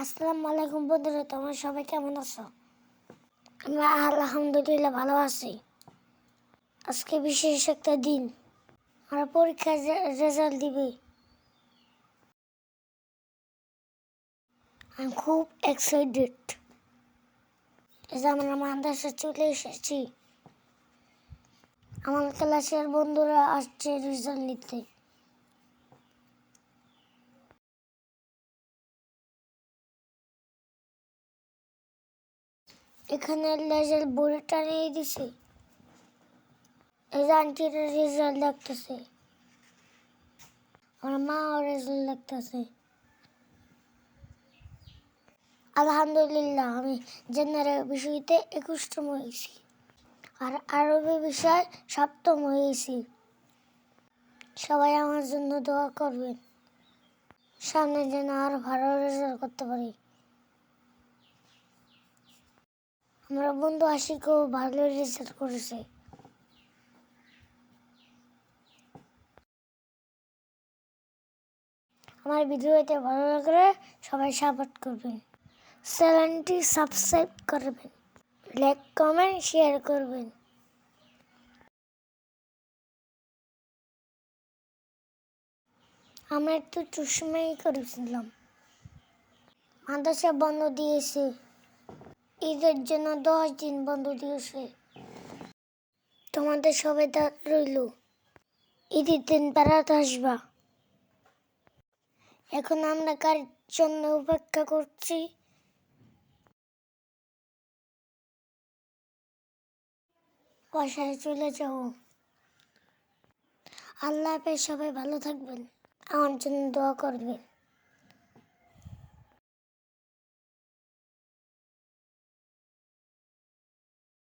আসসালামু আলাইকুম বন্ধুরা, তোমরা সবাই কেমন আছো? আমরা আলহামদুলিল্লাহ ভালো আছি। আজকে বিশেষ একটা দিন, আমরা পরীক্ষার রেজাল্ট দিবে। আমি খুব এক্সাইটেড। আমরা মাদ্রাসা চলে এসেছি। আমার ক্লাসের বন্ধুরা আসছে রেজাল্ট নিতে। এখানে রেজাল্ট বোর্ডে টানিয়ে দিছে। এই যে আন্টিরা রেজাল্ট দেখতেছে, আমার মাও রেজাল্ট দেখতেছে। আলহামদুলিল্লাহ, আমি জেনারেল বিষয়তে 21তম হয়েছি আর আরবি বিষয় 7ম হয়েছি। সবাই আমার জন্য দোয়া করবেন, সামনে যেন আরো ভালো রেজাল্ট করতে পারি। আমার বন্ধু আশিকও ভালো রেজাল্ট করেছে। আমার ভিডিওতে ভালো লাগলে সবাই সাপোর্ট করবেন, চ্যানেলটি সাবস্ক্রাইব করবেন, লাইক কমেন্ট শেয়ার করবেন। আমরা একটু চুষমাই করেছিলাম। মাদ্রাসা বন্ধ দিয়েছে, ঈদের জন্য 10 দিন বন্ধ দিয়েছে। তোমাদের সবাই রইল, ঈদের দিন বেড়াতে আসবা। এখন আমরা গাড়ির জন্য অপেক্ষা করছি। বাসায় চলে যাব। আল্লাহ হাফেজ, সবাই ভালো থাকবেন, আমার জন্য দোয়া করবেন।